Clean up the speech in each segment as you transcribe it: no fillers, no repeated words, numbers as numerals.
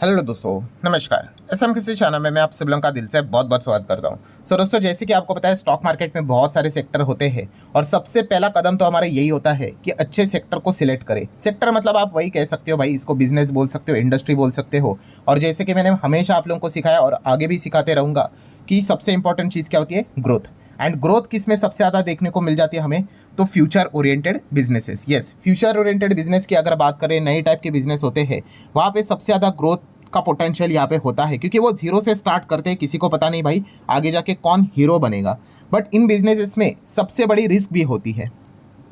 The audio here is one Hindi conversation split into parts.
हेलो दोस्तों, नमस्कार। एसएम किसी चैनल में मैं आप सभी लोगों का दिल से बहुत बहुत स्वागत करता हूं। दोस्तों, जैसे कि आपको पता है स्टॉक मार्केट में बहुत सारे सेक्टर होते हैं और सबसे पहला कदम तो हमारा यही होता है कि अच्छे सेक्टर को सिलेक्ट करें। सेक्टर मतलब आप वही कह सकते हो भाई, इसको बिजनेस बोल सकते हो, इंडस्ट्री बोल सकते हो। और जैसे कि मैंने हमेशा आप लोगों को सिखाया और आगे भी सिखाते रहूँगा कि सबसे इंपॉर्टेंट चीज़ क्या होती है, ग्रोथ। एंड ग्रोथ किस में सबसे ज़्यादा देखने को मिल जाती है हमें, तो future oriented businesses. Yes, future oriented business की अगर बात करें, नए टाइप के बिजनेस होते हैं, वहाँ पे सबसे ज़्यादा ग्रोथ का पोटेंशियल यहाँ पे होता है, क्योंकि वो जीरो से स्टार्ट करते हैं। किसी को पता नहीं भाई आगे जाके कौन हीरो बनेगा। बट इन बिजनेसेस में सबसे बड़ी रिस्क भी होती है।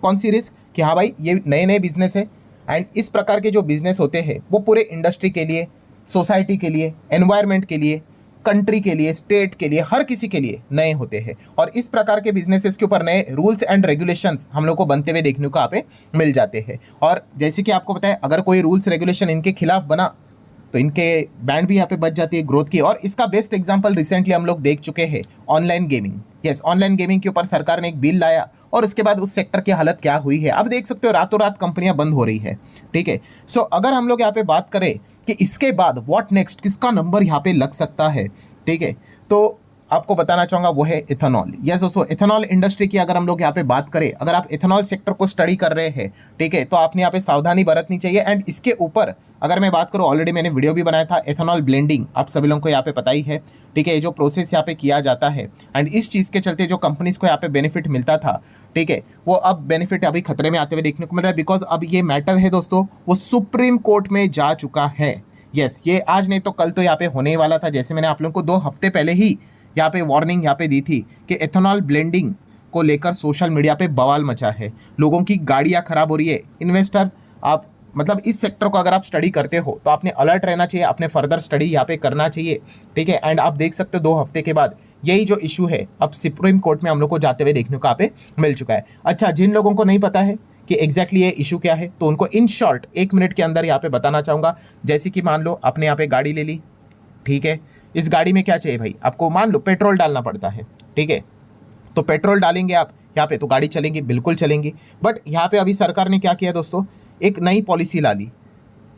कौन सी रिस्क? कि हाँ भाई, ये नए नए बिजनेस है एंड इस प्रकार के जो बिजनेस होते हैं वो पूरे इंडस्ट्री के लिए, सोसाइटी के लिए, एनवायरनमेंट के लिए, कंट्री के लिए, स्टेट के लिए, हर किसी के लिए नए होते हैं। और इस प्रकार के बिजनेसेस के ऊपर नए रूल्स एंड रेगुलेशंस हम लोग को बनते हुए देखने को यहाँ पे मिल जाते हैं। और जैसे कि आपको पता है, अगर कोई रूल्स रेगुलेशन इनके खिलाफ बना तो इनके बैंड भी यहाँ पे बच जाती है ग्रोथ की। और इसका बेस्ट एग्जांपल रिसेंटली हम लोग देख चुके हैं, online gaming. Yes, online gaming के ऊपर सरकार ने एक बिल लाया और उसके बाद उस सेक्टर की हालत क्या हुई है अब देख सकते हो, रातों रात कंपनियां बंद हो रही है। ठीक है। सो अगर हम लोग यहाँ पे बात करें कि इसके बाद व्हाट नेक्स्ट, किसका नंबर यहाँ पे लग सकता है, ठीक है, तो आपको बताना चाहूंगा वो है इथेनॉल। यस दोस्तों, इथेनॉल इंडस्ट्री की अगर हम लोग यहाँ पे बात करें, अगर आप इथेनॉल सेक्टर को स्टडी कर रहे हैं, ठीक है, तो आपने यहाँ पे सावधानी बरतनी चाहिए। एंड इसके ऊपर अगर मैं बात करूँ, ऑलरेडी मैंने वीडियो भी बनाया था, इथेनॉल ब्लेंडिंग आप सभी लोगों को यहाँ पे पता ही है। ठीक है, ये जो प्रोसेस यहाँ पे किया जाता है एंड इस चीज़ के चलते जो कंपनीज को यहाँ पे बेनिफिट मिलता था, ठीक है, वो अब बेनिफिट अभी खतरे में आते हुए देखने को मिल रहा है। बिकॉज अब ये मैटर है दोस्तों, वो सुप्रीम कोर्ट में जा चुका है। यस, ये आज नहीं तो कल तो यहाँ पे होने ही वाला था। जैसे मैंने आप लोगों को 2 हफ्ते पहले ही यहाँ पे वार्निंग यहाँ पे दी थी कि एथेनॉल ब्लेंडिंग को लेकर सोशल मीडिया पे बवाल मचा है, लोगों की गाड़ियाँ खराब हो रही है। इन्वेस्टर, आप मतलब इस सेक्टर को अगर आप स्टडी करते हो तो आपने अलर्ट रहना चाहिए, आपने फर्दर स्टडी यहाँ पे करना चाहिए। ठीक है। एंड आप देख सकते हो 2 हफ्ते के बाद यही जो इशू है अब सुप्रीम कोर्ट में हम लोग को जाते हुए देखने को यहाँ पे मिल चुका है। अच्छा, जिन लोगों को नहीं पता है कि एग्जैक्टली ये इशू क्या है, तो उनको इन शॉर्ट 1 मिनट के अंदर यहाँ पे बताना चाहूँगा। जैसे कि मान लो आपने यहाँ पे गाड़ी ले ली, ठीक है, इस गाड़ी में क्या चाहिए भाई, आपको मान लो पेट्रोल डालना पड़ता है। ठीक है, तो पेट्रोल डालेंगे आप यहाँ पे तो गाड़ी चलेंगी, बिल्कुल चलेंगी। बट यहाँ पे अभी सरकार ने क्या किया दोस्तों, एक नई पॉलिसी ला ली,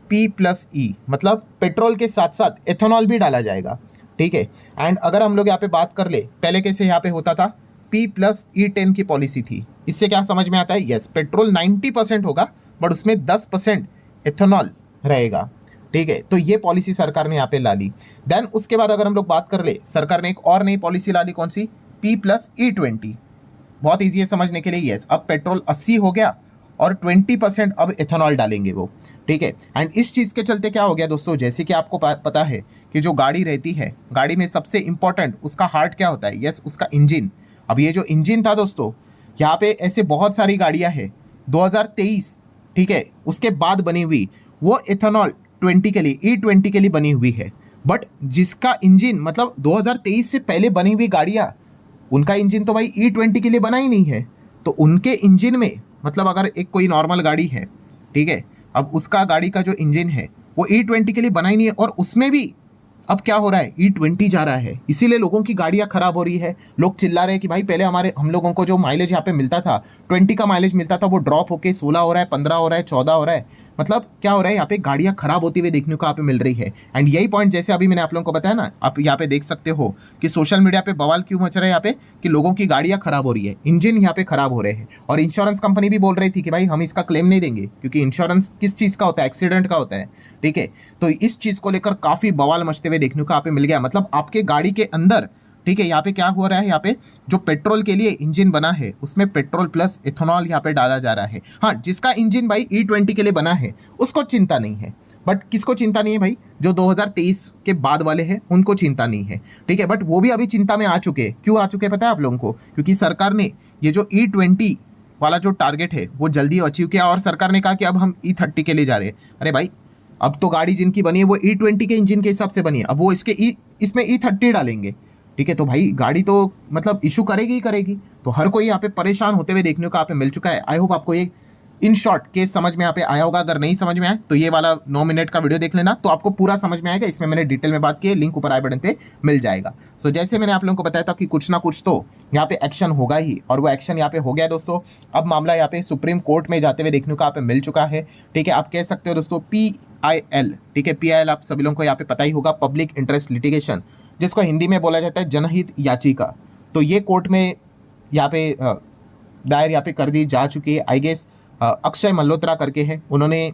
P+E, मतलब पेट्रोल के साथ साथ एथेनॉल भी डाला जाएगा। ठीक है। एंड अगर हम लोग यहाँ पे बात कर ले, पहले कैसे यहाँ पे होता था, P+E10 की पॉलिसी थी। इससे क्या समझ में आता है, यस, पेट्रोल 90% होगा बट उसमें 10% एथेनॉल रहेगा। ठीक है, तो ये पॉलिसी सरकार ने यहाँ पे ला ली। देन उसके बाद अगर हम लोग बात कर ले, सरकार ने एक और नई पॉलिसी ला ली, कौन सी, P+E20। बहुत ईजी है समझने के लिए। यस, अब पेट्रोल 80 हो गया और 20% अब एथेनॉल डालेंगे वो। ठीक है। एंड इस चीज़ के चलते क्या हो गया दोस्तों, जैसे कि आपको पता है कि जो गाड़ी रहती है, गाड़ी में सबसे इंपॉर्टेंट उसका हार्ट क्या होता है, यस, उसका इंजन। अब ये जो इंजन था दोस्तों, यहाँ पे ऐसे बहुत सारी गाड़ियाँ हैं 2023, ठीक है, उसके बाद बनी हुई, वो एथेनॉल 20 के लिए, E20 के लिए बनी हुई है। बट जिसका इंजन मतलब 2023 से पहले बनी हुई गाड़ियाँ, उनका इंजन तो भाई E20 के लिए बना ही नहीं है। तो उनके इंजन में मतलब अगर एक कोई नॉर्मल गाड़ी है, ठीक है, अब उसका गाड़ी का जो इंजन है वो E20 के लिए बना ही नहीं है। और उसमें भी अब क्या हो रहा है, E20 जा रहा है, इसीलिए लोगों की गाड़ियां खराब हो रही है। लोग चिल्ला रहे हैं कि भाई पहले हम लोगों को जो माइलेज यहाँ पे मिलता था, 20 का माइलेज मिलता था, वो ड्रॉप होके 16 हो रहा है, 15 हो रहा है, 14 हो रहा है। मतलब क्या हो रहा है, यहाँ पे गाड़ियां खराब होती हुई देखने को यहाँ पे मिल रही है। एंड यही पॉइंट जैसे अभी मैंने आप लोगों को बताया ना, आप यहाँ पे देख सकते हो कि सोशल मीडिया पे बवाल क्यों मच रहा है यहाँ पे, कि लोगों की गाड़ियां खराब हो रही है, इंजन यहाँ पे खराब हो रहे हैं। और इंश्योरेंस कंपनी भी बोल रही थी कि भाई हम इसका क्लेम नहीं देंगे, क्योंकि इंश्योरेंस किस चीज़ का होता है, एक्सीडेंट का होता है। ठीक है, तो इस चीज़ को लेकर काफ़ी बवाल मचते हुए देखने को यहाँ पे मिल गया। मतलब आपके गाड़ी के अंदर, ठीक है, यहाँ पे क्या हो रहा है, यहाँ पे जो पेट्रोल के लिए इंजन बना है उसमें पेट्रोल प्लस इथेनॉल यहाँ पे डाला जा रहा है। हाँ, जिसका इंजन भाई E20 के लिए बना है उसको चिंता नहीं है। बट किसको चिंता नहीं है भाई, जो 2023 के बाद वाले हैं उनको चिंता नहीं है। ठीक है, बट वो भी अभी चिंता में आ चुके हैं। क्यों आ चुके हैं पता है आप लोगों को, क्योंकि सरकार ने ये जो E20 वाला जो टारगेट है वो जल्दी अचीव किया और सरकार ने कहा कि अब हम E30 के लिए जा रहे हैं। अरे भाई, अब तो गाड़ी जिनकी बनी है वो E20 के इंजन के हिसाब से बनी है, अब वो इसमें E30 डालेंगे। ठीक है, तो भाई गाड़ी तो मतलब इशू करेगी ही करेगी। तो हर कोई यहाँ पे परेशान होते हुए देखने को यहाँ पे मिल चुका है। आई होप आपको ये इन शॉर्ट केस समझ में यहाँ पे आया होगा। अगर नहीं समझ में आया तो ये वाला 9 मिनट का वीडियो देख लेना, तो आपको पूरा समझ में आएगा। इसमें मैंने डिटेल में बात की है, लिंक ऊपर आई बटन पे मिल जाएगा। सो जैसे मैंने आप लोगों को बताया था कि कुछ ना कुछ तो यहाँ पे एक्शन होगा ही, और वो एक्शन यहाँ पे हो गया दोस्तों। अब मामला यहाँ पे सुप्रीम कोर्ट में जाते हुए देखने को यहाँ पे मिल चुका है। ठीक है, आप कह सकते हो दोस्तों PIL, ठीक है, PIL आप सभी लोगों को यहाँ पे पता ही होगा, पब्लिक इंटरेस्ट लिटिगेशन, जिसको हिंदी में बोला जाता है जनहित याचिका। तो ये कोर्ट में यहाँ पे दायर यहाँ पे कर दी जा चुकी है। आई गेस अक्षय मल्होत्रा करके हैं, उन्होंने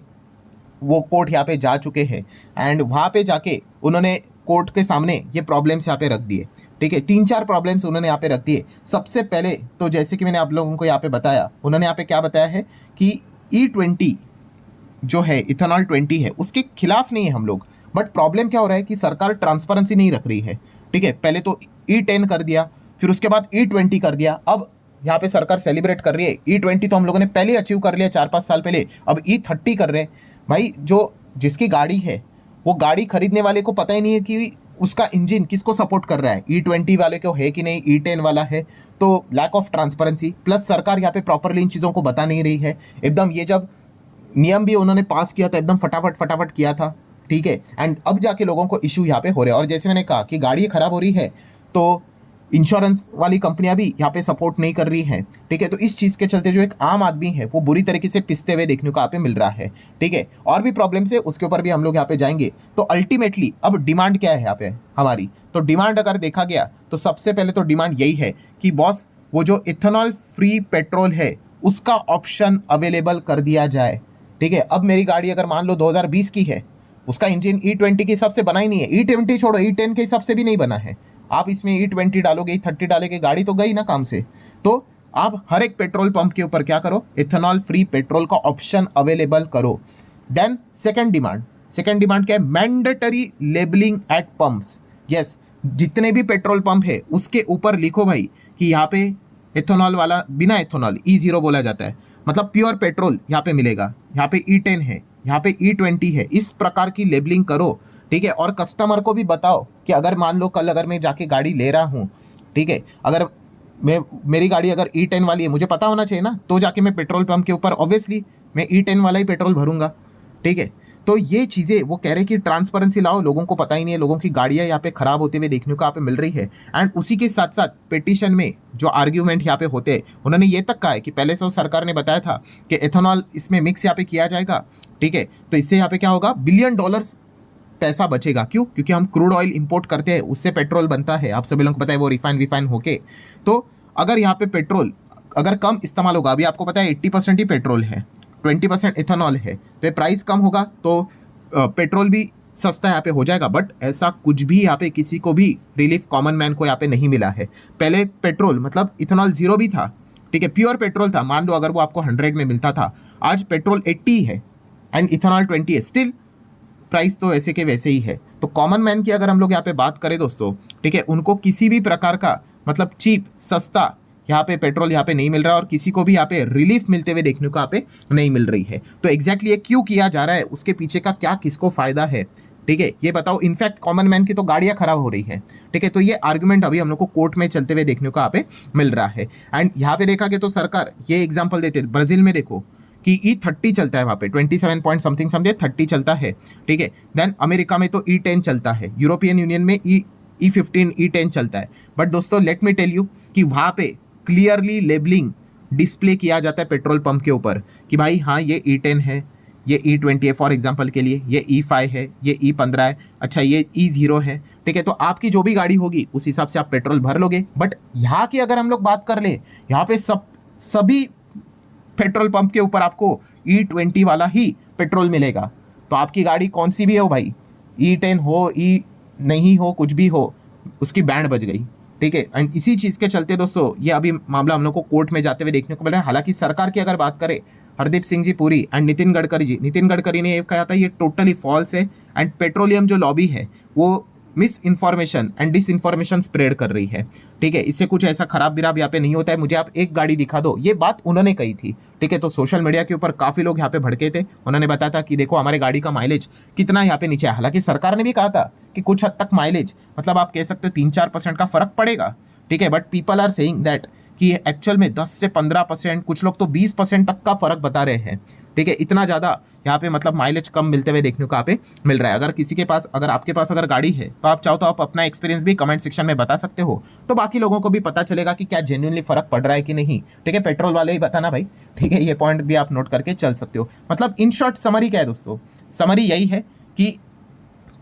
वो कोर्ट यहाँ पे जा चुके हैं एंड वहाँ पे जाके उन्होंने कोर्ट के सामने ये प्रॉब्लम्स यहाँ पे रख दिए, ठीक है। 3-4 प्रॉब्लम्स उन्होंने यहाँ पे रख दिए। सबसे पहले तो जैसे कि मैंने आप लोगों को यहाँ पे बताया, उन्होंने यहाँ पे क्या बताया है कि E20 जो है, इथेनॉल 20 है, उसके खिलाफ नहीं है हम लोग, बट प्रॉब्लम क्या हो रहा है कि सरकार ट्रांसपेरेंसी नहीं रख रही है, ठीक है। पहले तो E10 कर दिया, फिर उसके बाद E20 कर दिया, अब यहाँ पे सरकार सेलिब्रेट कर रही है। E20 तो हम लोगों ने पहले अचीव कर लिया 4-5 साल पहले, अब E30 कर रहे हैं। भाई जो जिसकी गाड़ी है वो गाड़ी खरीदने वाले को पता ही नहीं है कि उसका इंजन किसको सपोर्ट कर रहा है, E20 वाले को है कि नहीं, E10 वाला है। तो लैक ऑफ ट्रांसपेरेंसी, प्लस सरकार यहाँ पे प्रॉपरली इन चीज़ों को बता नहीं रही है एकदम। ये जब नियम भी उन्होंने पास किया था एकदम फटाफट किया था, ठीक है। एंड अब जाके लोगों को इशू यहाँ पे हो रहे हैं। और जैसे मैंने कहा कि गाड़ी खराब हो रही है तो इंश्योरेंस वाली कंपनियां भी यहाँ पे सपोर्ट नहीं कर रही हैं, ठीक है। तो इस चीज़ के चलते जो एक आम आदमी है वो बुरी तरीके से पिसते हुए देखने को यहाँ पे मिल रहा है, ठीक है। और भी प्रॉब्लम्स है, उसके ऊपर भी हम लोग यहाँ पे जाएंगे। तो अल्टीमेटली अब डिमांड क्या है यहाँ पे हमारी, तो डिमांड अगर देखा गया तो सबसे पहले तो डिमांड यही है कि बॉस वो जो इथेनॉल फ्री पेट्रोल है उसका ऑप्शन अवेलेबल कर दिया जाए, ठीक है। अब मेरी गाड़ी अगर मान लो 2020 की है, उसका इंजन E20 के हिसाब से बना ही नहीं है, E20 छोड़ो E10 के हिसाब से भी नहीं बना है। आप इसमें E20 डालोगे, E30 डालोगे, गाड़ी तो गई ना काम से। तो आप हर एक पेट्रोल पंप के ऊपर क्या करो, इथेनॉल फ्री पेट्रोल का ऑप्शन अवेलेबल करो। देन सेकंड डिमांड क्या है, mandatory labelling at pumps. Yes, जितने भी पेट्रोल पंप है उसके ऊपर लिखो भाई कि यहाँ पे इथेनॉल वाला, बिना इथेनॉल E0 बोला जाता है, मतलब प्योर पेट्रोल यहाँ पे मिलेगा। यहाँ पे E10 है, यहाँ पे E20 है, इस प्रकार की लेबलिंग करो, ठीक है। और कस्टमर को भी बताओ कि अगर मान लो कल अगर मैं जाके गाड़ी ले रहा हूँ, ठीक है, अगर मेरी गाड़ी अगर E10 वाली है, मुझे पता होना चाहिए ना, तो जाके मैं पेट्रोल पंप के ऊपर ऑब्वियसली मैं E10 वाला ही पेट्रोल भरूंगा, ठीक है। तो ये चीज़ें वो कह रहे हैं कि ट्रांसपेरेंसी लाओ, लोगों को पता ही नहीं है, लोगों की गाड़ियाँ यहाँ पे खराब होते हुए देखने को यहाँ पे मिल रही है। एंड उसी के साथ साथ पिटिशन में जो आर्ग्यूमेंट यहाँ पे होते हैं, उन्होंने ये तक कहा है कि पहले से सरकार ने बताया था कि एथेनॉल इसमें मिक्स यहाँ पे किया जाएगा, ठीक है। तो इससे यहाँ पे क्या होगा, $बिलियन पैसा बचेगा। क्यों? क्योंकि हम क्रूड ऑयल इंपोर्ट करते हैं, उससे पेट्रोल बनता है, आप सभी लोगों को पता है, वो रिफाइन होके। तो अगर यहाँ पे पेट्रोल अगर कम इस्तेमाल होगा, अभी आपको पता है 80% ही पेट्रोल है, 20% इथेनॉल है, तो ये प्राइस कम होगा तो पेट्रोल भी सस्ता यहाँ पे हो जाएगा। बट ऐसा कुछ भी यहाँ पे किसी को भी रिलीफ कॉमन मैन को यहाँ पे नहीं मिला है। पहले पेट्रोल मतलब इथेनॉल 0 भी था, ठीक है, प्योर पेट्रोल था, मान लो अगर वो आपको 100 में मिलता था, आज पेट्रोल 80 है एंड इथेनॉल 20 है, स्टिल प्राइस तो ऐसे के वैसे ही है। तो कॉमन मैन की अगर हम लोग यहाँ पे बात करें दोस्तों, ठीक है, उनको किसी भी प्रकार का मतलब चीप सस्ता यहाँ पे पेट्रोल यहाँ पे नहीं मिल रहा है और किसी को भी यहाँ पे रिलीफ मिलते हुए देखने को यहाँ पे नहीं मिल रही है। तो एग्जैक्टली ये क्यों किया जा रहा है, उसके पीछे का क्या किसको फायदा है, ठीक है, ये बताओ। इनफैक्ट कॉमन मैन की तो गाड़ियाँ खराब हो रही है, ठीक है। तो ये आर्गुमेंट अभी हम लोग को कोर्ट में चलते हुए देखने को यहाँ पे मिल रहा है। एंड यहाँ पे देखा गया तो सरकार ये एग्जाम्पल देते, ब्राजील में देखो कि E30 चलता है वहाँ पे 27 पॉइंट समथिंग 30 चलता है, ठीक है। देन अमेरिका में तो E10 चलता है, यूरोपियन यूनियन में E15 E10 चलता है। बट दोस्तों लेट मी टेल यू कि वहाँ पे क्लियरली लेबलिंग डिस्प्ले किया जाता है पेट्रोल पंप के ऊपर कि भाई हाँ ये E10 है, ये E20 है, फॉर एग्जांपल के लिए ये E5 है, ये E15 है, अच्छा ये E0 है, ठीक है। तो आपकी जो भी गाड़ी होगी उस हिसाब से आप पेट्रोल भर लोगे। बट यहाँ की अगर हम लोग बात कर ले, यहाँ पे सभी पेट्रोल पंप के ऊपर आपको E20 वाला ही पेट्रोल मिलेगा। तो आपकी गाड़ी कौन सी भी हो भाई, E10 हो, E नहीं हो, कुछ भी हो, उसकी बैंड बज गई, ठीक है। एंड इसी चीज़ के चलते दोस्तों ये अभी मामला हम लोग को कोर्ट में जाते हुए देखने को मिल रहा है। हालांकि सरकार की अगर बात करें, हरदीप सिंह जी पुरी एंड नितिन गडकरी ने ये कहा था ये टोटली फॉल्स है एंड पेट्रोलियम जो लॉबी है वो misinformation and disinformation spread कर रही है, ठीक है। इससे कुछ ऐसा खराब बिराब यहाँ पे नहीं होता है, मुझे आप एक गाड़ी दिखा दो, ये बात उन्होंने कही थी, ठीक है। तो सोशल मीडिया के ऊपर काफ़ी लोग यहाँ पे भड़के थे, उन्होंने बताया था कि देखो हमारे गाड़ी का माइलेज कितना यहाँ पे नीचे है। हालांकि सरकार ने भी कहा था कि कुछ हद तक माइलेज मतलब आप कह सकते हो 3-4% का फर्क पड़ेगा, ठीक है। But people are saying that कि एक्चुअल में 10 से 15%, कुछ लोग तो 20% तक का फर्क बता रहे हैं, ठीक है। इतना ज़्यादा यहाँ पे मतलब माइलेज कम मिलते हुए देखने को यहाँ पे मिल रहा है। अगर किसी के पास, अगर आपके पास अगर गाड़ी है तो आप चाहो तो आप अपना एक्सपीरियंस भी कमेंट सेक्शन में बता सकते हो, तो बाकी लोगों को भी पता चलेगा कि क्या जेन्युइनली फर्क पड़ रहा है कि नहीं, ठीक है। पेट्रोल वाले ही बताना भाई, ठीक है, ये पॉइंट भी आप नोट करके चल सकते हो। मतलब इन शॉर्ट समरी क्या है दोस्तों, समरी यही है कि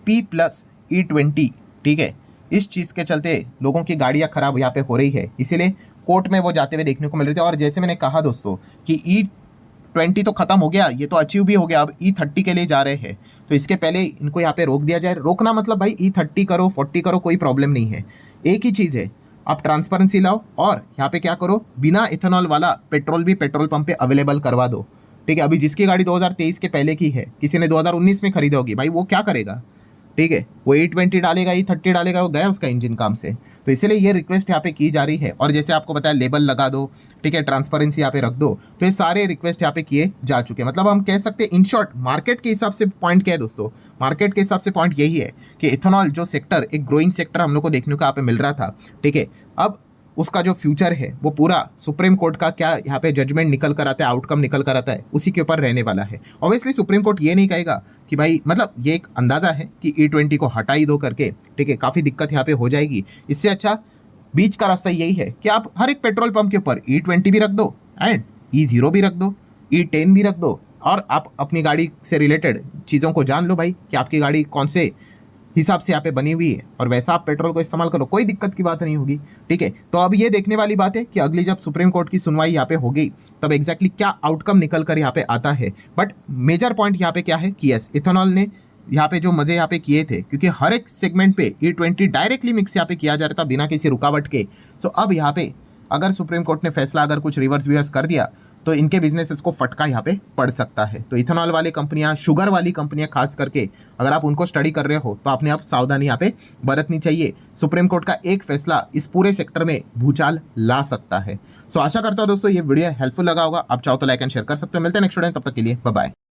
P+E20, ठीक है, इस चीज़ के चलते लोगों की गाड़ियाँ खराब यहाँ पे हो रही है, इसीलिए कोर्ट में वो जाते हुए देखने को मिल रहे थे। और जैसे मैंने कहा दोस्तों कि E20 तो खत्म हो गया, ये तो अचीव भी हो गया, अब E30 के लिए जा रहे हैं, तो इसके पहले इनको यहाँ पे रोक दिया जाए। रोकना मतलब भाई E30 करो, 40 करो, कोई प्रॉब्लम नहीं है। एक ही चीज़ है, आप ट्रांसपेरेंसी लाओ और यहाँ पे क्या करो, बिना इथेनॉल वाला पेट्रोल भी पेट्रोल पंप पे अवेलेबल करवा दो, ठीक है। अभी जिसकी गाड़ी 2023 के पहले की है, किसी ने 2019 में खरीदा होगी, भाई वो क्या करेगा, ठीक है, वो E20 डालेगा, E30 डालेगा, वो गया उसका इंजन काम से। तो इसीलिए ये रिक्वेस्ट यहाँ पे की जा रही है। और जैसे आपको बताया लेबल लगा दो, ठीक है, ट्रांसपेरेंसी यहाँ पे रख दो, तो ये सारे रिक्वेस्ट यहाँ पे किए जा चुके हैं। मतलब हम कह सकते हैं इन शॉर्ट मार्केट के हिसाब से पॉइंट क्या है दोस्तों, मार्केट के हिसाब से पॉइंट यही है कि इथेनॉल जो सेक्टर, एक ग्रोइंग सेक्टर हम लोग को देखने को यहाँ पे मिल रहा था, ठीक है, अब उसका जो फ्यूचर है वो पूरा सुप्रीम कोर्ट का क्या यहाँ पे जजमेंट निकल कर आता है, आउटकम निकल कर आता है, उसी के ऊपर रहने वाला है। ऑब्वियसली सुप्रीम कोर्ट ये नहीं कहेगा कि भाई, मतलब ये एक अंदाजा है कि E20 को हटा ही दो करके, ठीक है, काफ़ी दिक्कत यहाँ पे हो जाएगी। इससे अच्छा बीच का रास्ता यही है कि आप हर एक पेट्रोल पंप के ऊपर E20 भी रख दो एंड E0 भी रख दो, E10 भी रख दो, और आप अपनी गाड़ी से रिलेटेड चीज़ों को जान लो भाई कि आपकी गाड़ी कौन से हिसाब से यहाँ पे बनी हुई है, और वैसा आप पेट्रोल को इस्तेमाल करो, कोई दिक्कत की बात नहीं होगी, ठीक है। तो अब ये देखने वाली बात है कि अगली जब सुप्रीम कोर्ट की सुनवाई यहाँ पे होगी तब एग्जैक्टली क्या आउटकम निकल कर यहाँ पे आता है। बट मेजर पॉइंट यहाँ पे क्या है कि यस, इथेनॉल ने यहाँ पे जो मजे यहाँ पे किए थे, क्योंकि हर एक सेगमेंट पे E20 डायरेक्टली मिक्स यहाँ पे किया जा रहा था बिना किसी रुकावट के। सो अब यहाँ पे अगर सुप्रीम कोर्ट ने फैसला अगर कुछ रिवर्स विवर्स कर दिया तो इनके बिजनेसेस को फटका यहाँ पे पड़ सकता है। तो इथेनॉल वाली कंपनियां, शुगर वाली कंपनियां खास करके अगर आप उनको स्टडी कर रहे हो तो आपने आप सावधानी यहाँ पे बरतनी चाहिए। सुप्रीम कोर्ट का एक फैसला इस पूरे सेक्टर में भूचाल ला सकता है। सो आशा करता हूं दोस्तों ये वीडियो हेल्पफुल लगा होगा। आप चाहो तो लाइक एंड शेयर कर सकते हो। मिलते हैं नेक्स्ट वीडियो, तब तक के लिए बाय बाय।